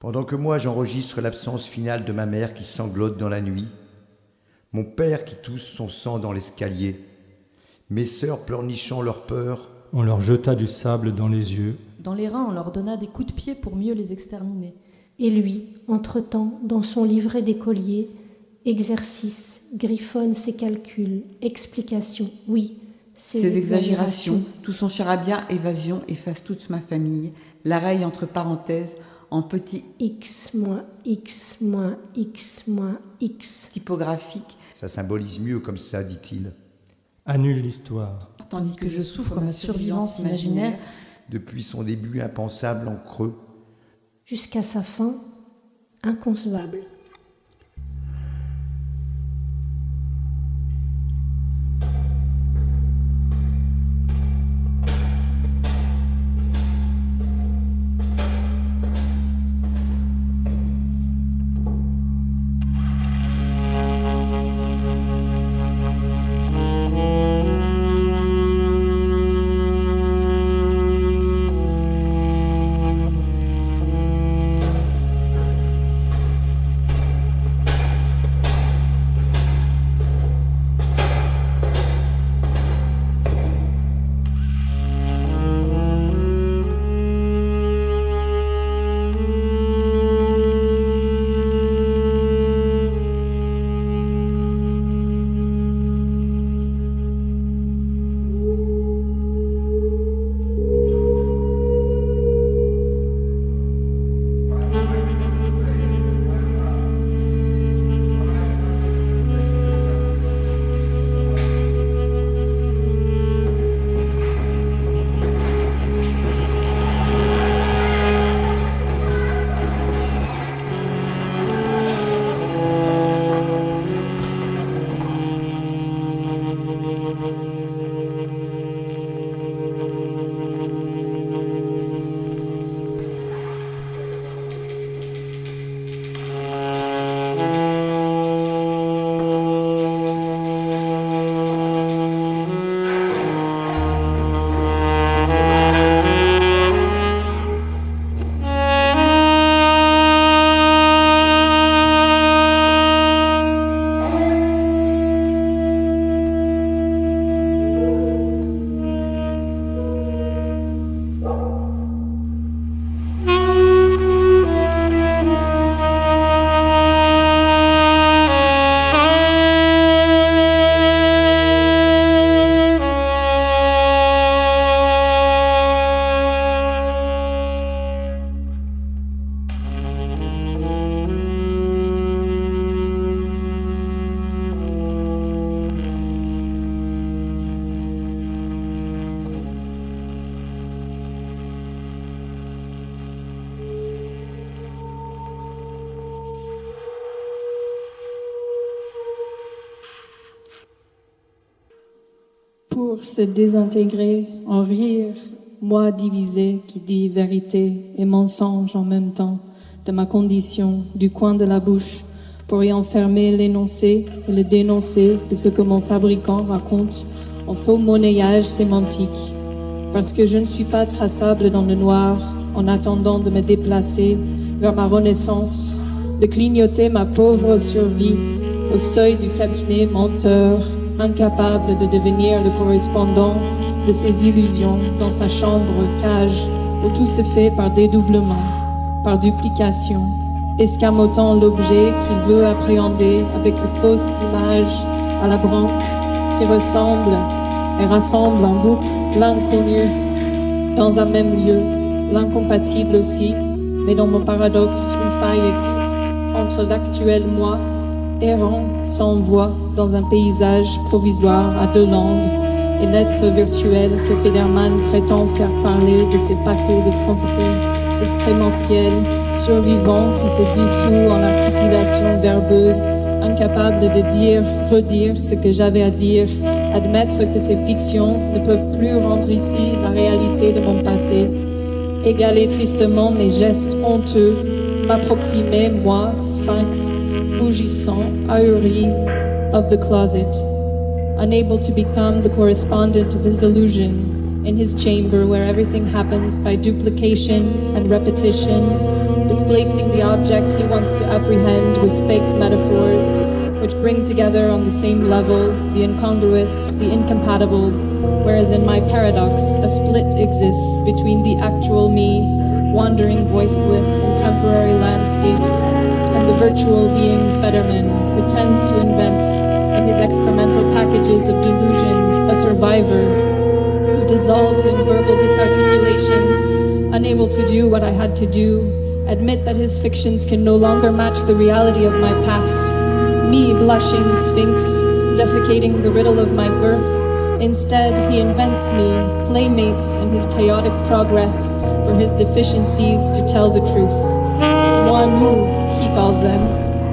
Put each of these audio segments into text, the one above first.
Pendant que moi j'enregistre l'absence finale de ma mère qui sanglote dans la nuit, mon père qui tousse son sang dans l'escalier, mes sœurs pleurnichant leur peur, on leur jeta du sable dans les yeux. Dans les reins, on leur donna des coups de pied pour mieux les exterminer. Et lui, entre-temps, dans son livret d'écolier, exercice, griffonne ses calculs, explications, oui, ces exagérations, tout son charabia, évasion, efface toute ma famille, la raye entre parenthèses, en petit X moins X moins X moins X. typographique. Ça symbolise mieux comme ça, dit-il. Annule l'histoire. Tandis que je souffre ma survivance imaginaire, Depuis son début impensable en creux, Jusqu'à sa fin, inconcevable. Pour se désintégrer, en rire, moi divisé qui dis vérité et mensonge en même temps, de ma condition, du coin de la bouche, pour y enfermer l'énoncé et le dénoncer de ce que mon fabricant raconte en faux monnayage sémantique. Parce que je ne suis pas traçable dans le noir, en attendant de me déplacer vers ma renaissance, de clignoter ma pauvre survie au seuil du cabinet menteur, incapable de devenir le correspondant de ses illusions dans sa chambre cage où tout se fait par dédoublement, par duplication, escamotant l'objet qu'il veut appréhender avec de fausses images à la branque qui ressemble et rassemble en boucle l'inconnu dans un même lieu, l'incompatible aussi, mais dans mon paradoxe, une faille existe entre l'actuel moi, errant sans voix dans un paysage provisoire à deux langues, et l'être virtuel que Federman prétend faire parler de ses paquets de tromperies excrémentielles, survivants qui se dissout en articulations verbeuses, incapable de dire, redire ce que j'avais à dire, admettre que ces fictions ne peuvent plus rendre ici la réalité de mon passé, égaler tristement mes gestes honteux, m'approximer, moi, sphinx, rougissant, ahuri, of the closet, unable to become the correspondent of his illusion, in his chamber where everything happens by duplication and repetition, displacing the object he wants to apprehend with fake metaphors, which bring together on the same level the incongruous, the incompatible, whereas in my paradox, a split exists between the actual me, wandering voiceless in temporary landscapes, and the virtual being Federman pretends to invent, in his excremental packages of delusions, a survivor who dissolves in verbal disarticulations, unable to do what I had to do, admit that his fictions can no longer match the reality of my past, me blushing sphinx, defecating the riddle of my birth. Instead, he invents me, playmates in his chaotic progress, for his deficiencies to tell the truth. Moi nous, he calls them.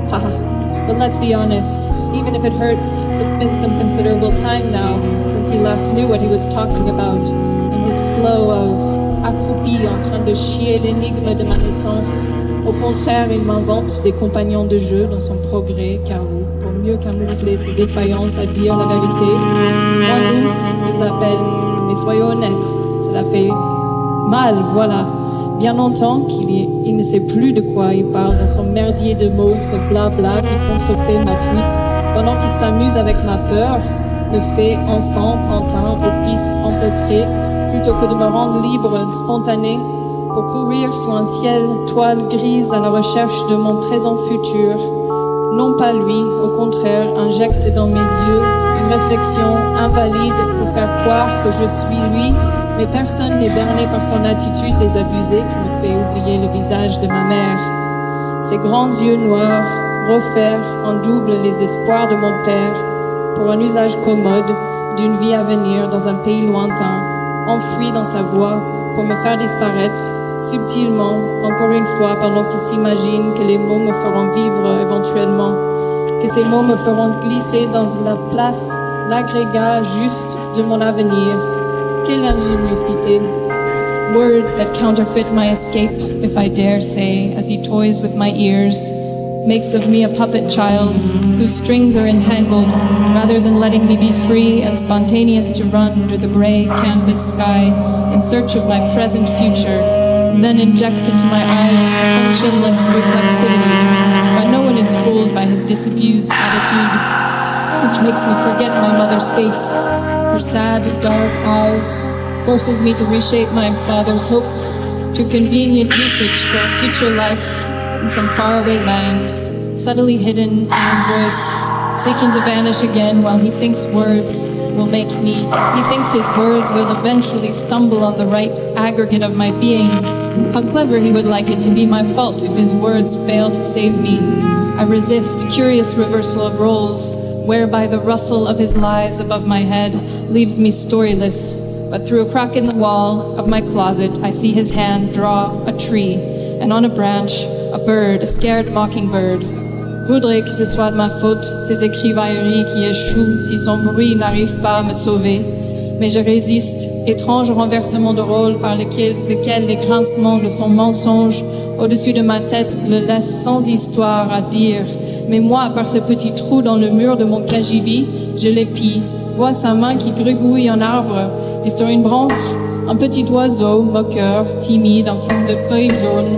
Haha. But let's be honest, even if it hurts, it's been some considerable time now since he last knew what he was talking about, in his flow of accroupi en train de chier l'énigme de ma naissance. Au contraire, il m'invente des compagnons de jeu dans son progrès, carreau, pour mieux camoufler ses défaillances à dire la vérité. Moi, nous, les appelle, mais soyons honnêtes, cela fait mal, voilà. Bien longtemps qu'il ne sait plus de quoi il parle dans son merdier de mots, ce blabla qui contrefait ma fuite, pendant qu'il s'amuse avec ma peur, me fait enfant, pantin, office empêtré, plutôt que de me rendre libre, spontané, pour courir sous un ciel, toile grise à la recherche de mon présent futur. Non pas lui, au contraire, injecte dans mes yeux une réflexion invalide pour faire croire que je suis lui, mais personne n'est berné par son attitude désabusée qui me fait oublier le visage de ma mère. Ses grands yeux noirs refaire en double les espoirs de mon père pour un usage commode d'une vie à venir dans un pays lointain, enfoui dans sa voix pour me faire disparaître subtilement, encore une fois, pendant qu'il s'imagine que les mots me feront vivre éventuellement, que ces mots me feront glisser dans la place, l'agrégat juste de mon avenir. Quelle ingéniosité! Words that counterfeit my escape, if I dare say, as he toys with my ears, makes of me a puppet child whose strings are entangled, rather than letting me be free and spontaneous to run under the gray canvas sky in search of my present future, then injects into my eyes a functionless reflexivity. But no one is fooled by his disabused attitude, which makes me forget my mother's face. Her sad, dark eyes forces me to reshape my father's hopes to convenient usage for a future life in some faraway land, subtly hidden in his voice, seeking to vanish again while he thinks words will make me. He thinks his words will eventually stumble on the right aggregate of my being. How clever he would like it to be my fault if his words fail to save me. I resist curious reversal of roles, whereby the rustle of his lies above my head leaves me storyless. But through a crack in the wall of my closet, I see his hand draw a tree, and on a branch, a bird, a scared mockingbird. Voudrais que ce soit de ma faute, ces écrivailleries qui échouent, si son bruit n'arrive pas à me sauver. Mais je résiste, étrange renversement de rôle par lequel les grincements de son mensonge au-dessus de ma tête le laissent sans histoire à dire. Mais moi, par ce petit trou dans le mur de mon cagibi, je l'épie, vois sa main qui gribouille un arbre, et sur une branche, un petit oiseau, moqueur, timide, en forme de feuille jaune.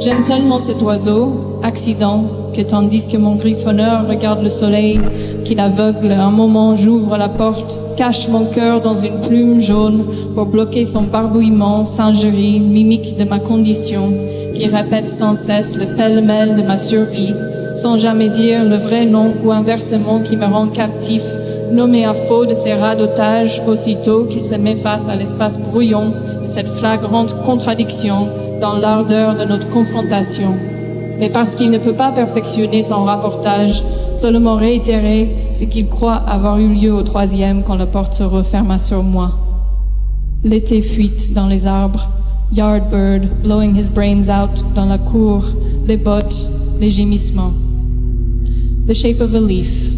J'aime tellement cet oiseau, accident, que tandis que mon griffonneur regarde le soleil, qu'il aveugle, un moment j'ouvre la porte, cache mon cœur dans une plume jaune pour bloquer son barbouillement, singerie, mimique de ma condition, qui répète sans cesse le pêle-mêle de ma survie, sans jamais dire le vrai nom ou inversement qui me rend captif, nommé à faux de ses radotages aussitôt qu'il se met face à l'espace brouillon de cette flagrante contradiction dans l'ardeur de notre confrontation. Mais parce qu'il ne peut pas perfectionner son rapportage, seulement réitérer ce qu'il croit avoir eu lieu au troisième quand la porte se referma sur moi. L'été fuite dans les arbres, yardbird blowing his brains out dans la cour, les bottes, les gémissements. The shape of a leaf.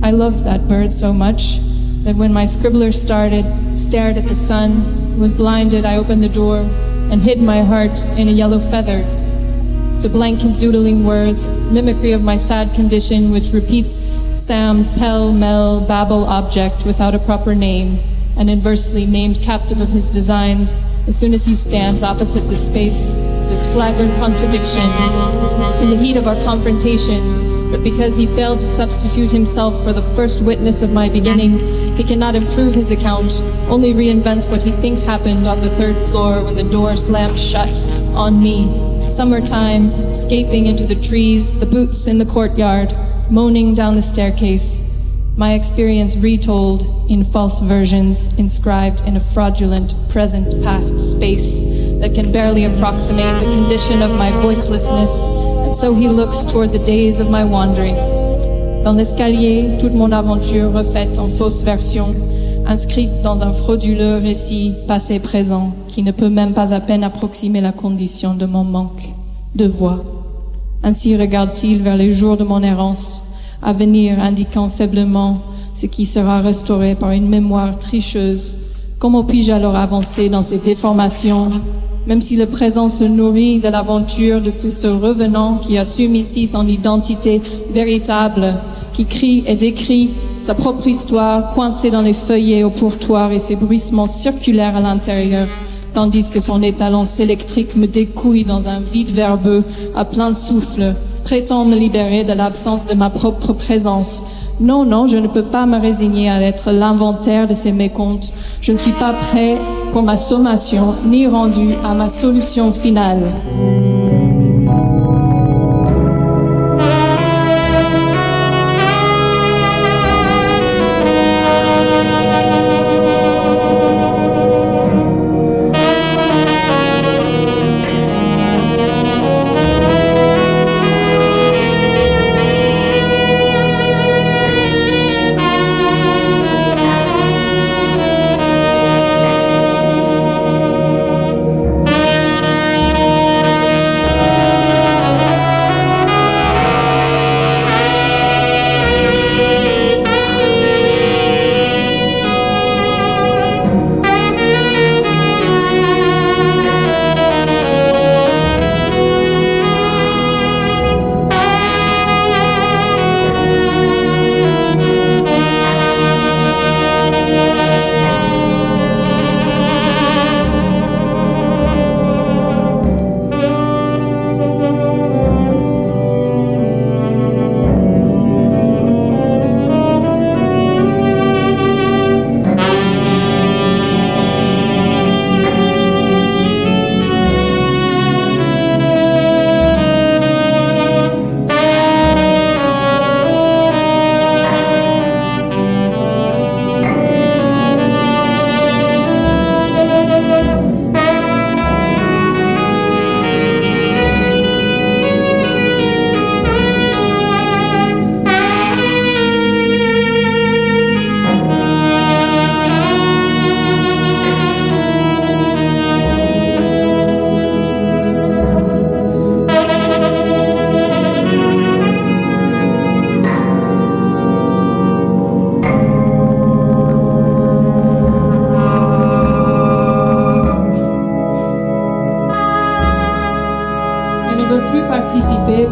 I loved that bird so much that when my scribbler stared at the sun, was blinded, I opened the door and hid my heart in a yellow feather. To blank his doodling words, mimicry of my sad condition which repeats Sam's pell-mell babble object without a proper name. and inversely named captive of his designs, as soon as he stands opposite the space, this flagrant contradiction in the heat of our confrontation. But because he failed to substitute himself for the first witness of my beginning, he cannot improve his account, only reinvents what he thinks happened on the third floor when the door slammed shut on me. Summertime, escaping into the trees, the boots in the courtyard, moaning down the staircase. My experience retold in false versions, inscribed in a fraudulent present-past space that can barely approximate the condition of my voicelessness, and so he looks toward the days of my wandering. Dans l'escalier, toute mon aventure refaite en fausse version, inscrite dans un frauduleux récit passé-présent qui ne peut même pas à peine approximer la condition de mon manque de voix. Ainsi regarde-t-il vers les jours de mon errance, à venir indiquant faiblement ce qui sera restauré par une mémoire tricheuse. Comment puis-je alors avancer dans ces déformations, même si le présent se nourrit de l'aventure de ce revenant qui assume ici son identité véritable, qui crie et décrit sa propre histoire coincée dans les feuillets au pourtour et ses bruissements circulaires à l'intérieur, tandis que son étalon électrique me découille dans un vide verbeux à plein souffle, prétend me libérer de l'absence de ma propre présence. Non, non, je ne peux pas me résigner à être l'inventaire de ces mécomptes. Je ne suis pas prêt pour ma sommation, ni rendu à ma solution finale.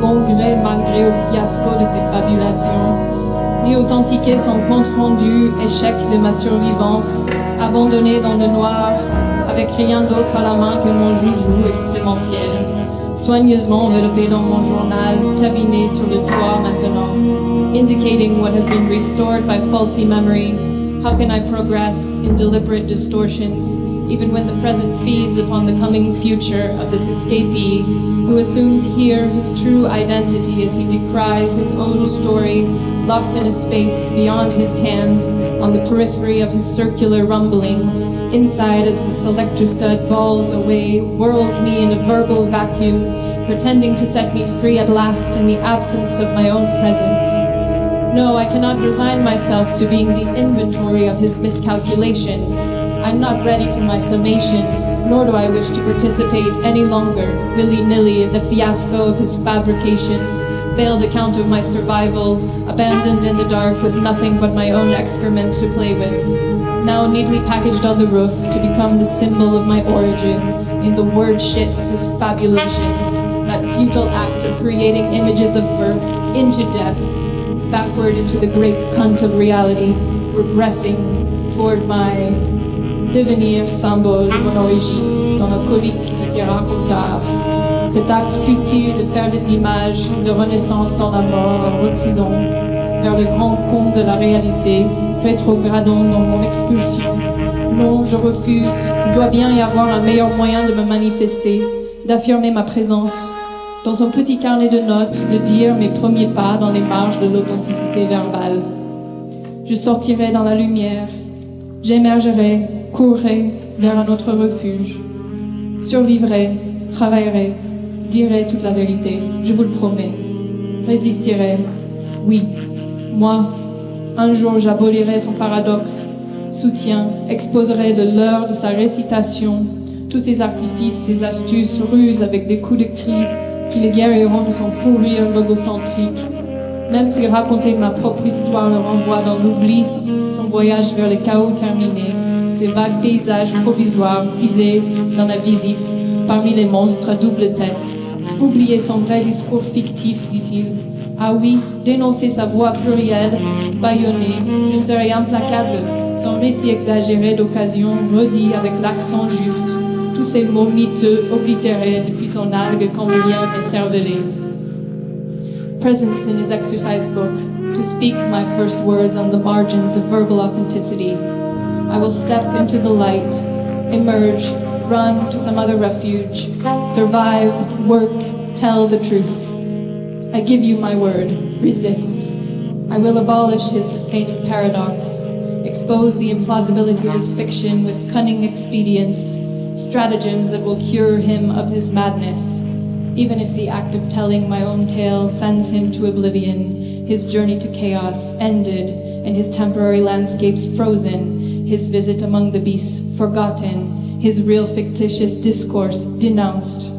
Bon gré malgré au fiasco de ces fabulations, ni authentiquer son compte-rendu, échec de ma survivance, abandonné dans le noir, avec rien d'autre à la main que mon joujou expérimentiel, soigneusement enveloppé dans mon journal, cabiné sur le toit maintenant, indicating what has been restored by faulty memory. How can I progress in deliberate distortions, even when the present feeds upon the coming future of this escapee, who assumes here his true identity as he decries his own story, locked in a space beyond his hands, on the periphery of his circular rumbling, inside as the selector stud balls away, whirls me in a verbal vacuum, pretending to set me free at last in the absence of my own presence. No, I cannot resign myself to being the inventory of his miscalculations. I'm not ready for my summation, nor do I wish to participate any longer, willy-nilly, in the fiasco of his fabrication, failed account of my survival, abandoned in the dark with nothing but my own excrement to play with, now neatly packaged on the roof to become the symbol of my origin, in the word shit of his fabulation, that futile act of creating images of birth into death, backward into the great cunt of reality, regressing, toward my devenir symbole de mon origine dans le colique de ces racontars. Cet acte futile de faire des images de renaissance dans la mort en reculant vers le grand conte de la réalité, rétrogradant dans mon expulsion. Non, je refuse. Il doit bien y avoir un meilleur moyen de me manifester, d'affirmer ma présence. Dans un petit carnet de notes, de dire mes premiers pas dans les marges de l'authenticité verbale. Je sortirai dans la lumière, j'émergerai, courrai vers un autre refuge. Survivrai, travaillerai, dirai toute la vérité, je vous le promets. Résisterai, oui, moi, un jour j'abolirai son paradoxe, soutiens, exposerai le leurre de sa récitation, tous ses artifices, ses astuces, ruses avec des coups de cri qui les guériront de son fou rire logocentrique. Même si raconter ma propre histoire le renvoie dans l'oubli, son voyage vers le chaos terminé, ses vagues paysages provisoires figés dans la visite, parmi les monstres à double tête. Oublier son vrai discours fictif, dit-il. Ah oui, dénoncer sa voix plurielle, bâillonnée, je serai implacable. Son récit exagéré d'occasion, redit avec l'accent juste, tous ces mots miteux oblitérés depuis son algue cambrienne et cervelée. Presence in his exercise book, to speak my first words on the margins of verbal authenticity. I will step into the light, emerge, run to some other refuge, survive, work, tell the truth. I give you my word, resist. I will abolish his sustaining paradox, expose the implausibility of his fiction with cunning expedients, stratagems that will cure him of his madness. Even if the act of telling my own tale sends him to oblivion, his journey to chaos ended, and his temporary landscapes frozen, his visit among the beasts forgotten, his real fictitious discourse denounced.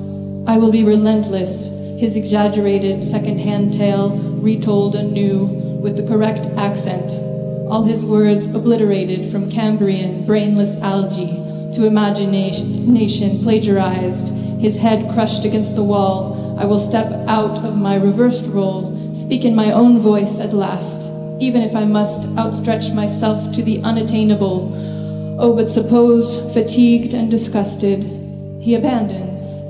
I will be relentless, his exaggerated second-hand tale retold anew with the correct accent, all his words obliterated from Cambrian brainless algae to imagination plagiarized, his head crushed against the wall. I will step out of my reversed role, speak in my own voice at last, even if I must outstretch myself to the unattainable. Oh, but suppose, fatigued and disgusted, he abandons.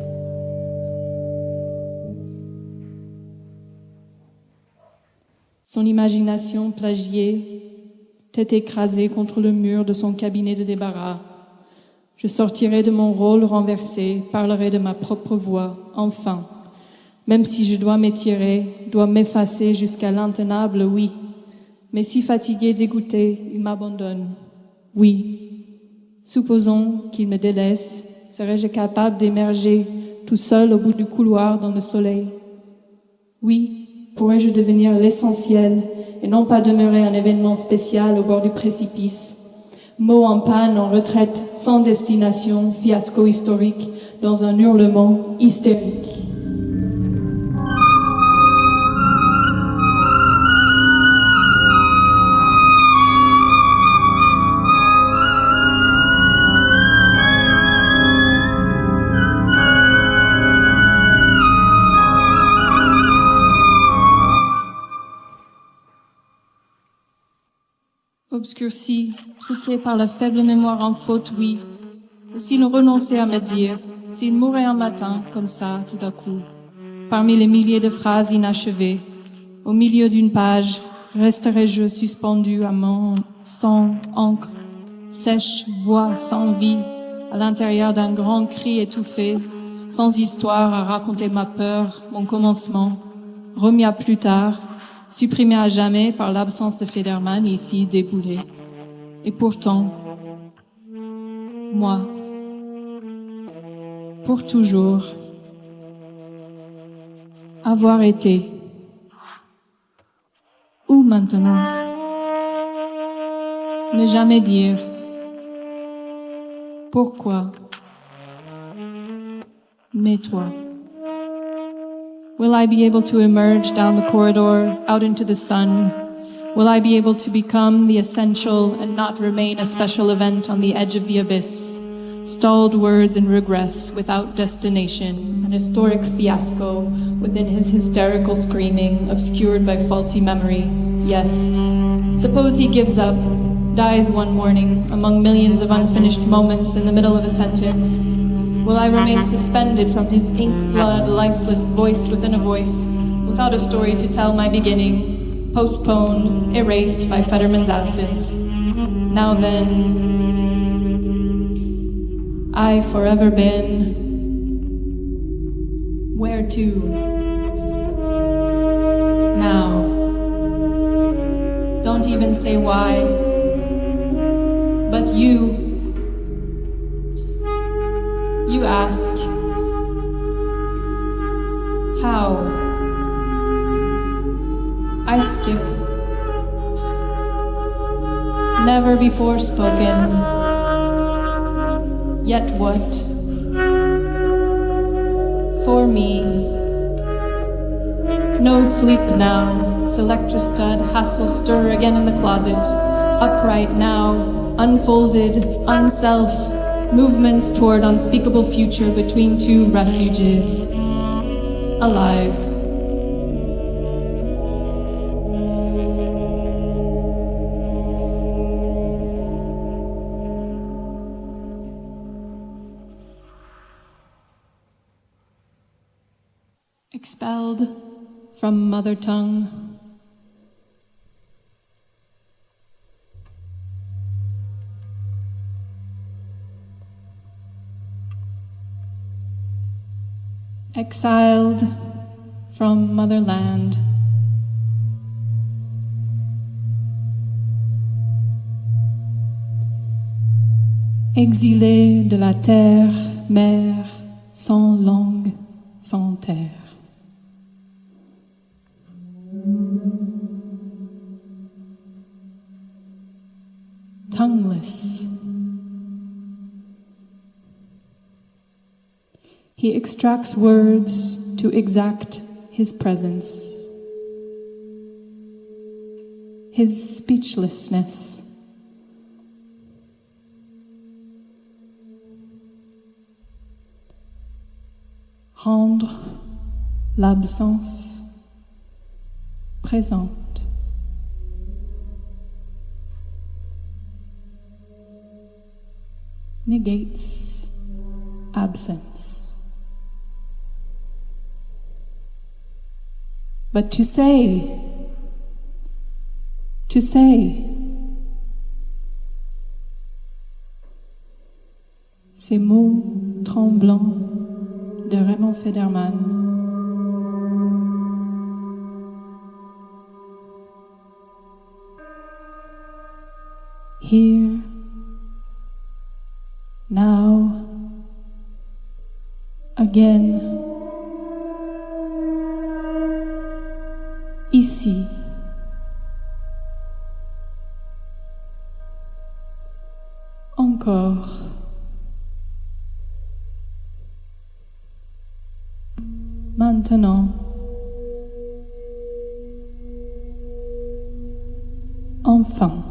Son imagination plagiée, tête écrasée contre le mur de son cabinet de débarras. Je sortirai de mon rôle renversé, parlerai de ma propre voix, enfin. Même si je dois m'étirer, dois m'effacer jusqu'à l'intenable, oui. Mais si fatigué, dégoûté, il m'abandonne, oui. Supposons qu'il me délaisse, serais-je capable d'émerger tout seul au bout du couloir dans le soleil? Oui, pourrais-je devenir l'essentiel et non pas demeurer un événement spécial au bord du précipice? Mot en panne, en retraite, sans destination, fiasco historique, dans un hurlement hystérique. Obscurci, truqué par la faible mémoire en faute, oui. Et s'il renonçait à me dire, s'il mourait un matin, comme ça, tout à coup, parmi les milliers de phrases inachevées, au milieu d'une page, resterais-je suspendu à mon sang, encre, sèche, voix sans vie, à l'intérieur d'un grand cri étouffé, sans histoire à raconter ma peur, mon commencement, remis à plus tard, supprimé à jamais par l'absence de Federman, ici déboulé. Et pourtant, moi, pour toujours, avoir été, où maintenant? Ne jamais dire, pourquoi? Mais toi. Will I be able to emerge down the corridor, out into the sun? Will I be able to become the essential and not remain a special event on the edge of the abyss? Stalled words in regress without destination, an historic fiasco within his hysterical screaming, obscured by faulty memory. Yes. Suppose he gives up, dies one morning among millions of unfinished moments in the middle of a sentence, will I remain suspended from his ink-blood, lifeless voice within a voice, without a story to tell my beginning, postponed, erased by Federman's absence? Now then, I forever been. Where to? Now. Don't even say why, but you ask, how? I skip, never before spoken, yet what? For me, no sleep now, selector stud, hassle stir again in the closet, upright now, unfolded, unself, movements toward unspeakable future between two refuges, alive. Expelled from mother tongue. Exiled from motherland. Exilé de la terre, mère, sans langue, sans terre. Tongueless. He extracts words to exact his presence, his speechlessness. Rendre l'absence présente. Negates absence. But to say, ces mots tremblants de Raymond Federman. Here, now, again. Ici. Encore. Maintenant. Enfin.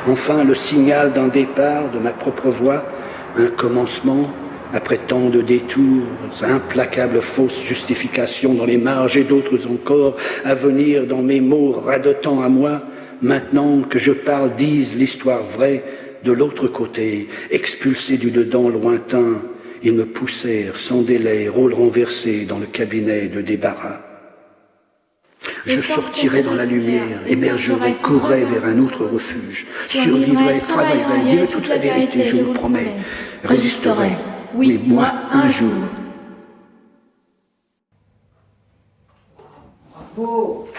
Enfin, le signal d'un départ de ma propre voix, un commencement, après tant de détours, implacables fausses justifications dans les marges et d'autres encore, à venir dans mes mots radotants à moi, maintenant que je parle, disent l'histoire vraie de l'autre côté, expulsés du dedans lointain, ils me poussèrent sans délai, rôle renversé dans le cabinet de Débarras. Je sortirai dans la lumière, émergerai, courrai vers un autre refuge, survivrai, travaillerai, dirai toute la vérité, je vous promets, résisterai, oui, moi, un jour. Bravo.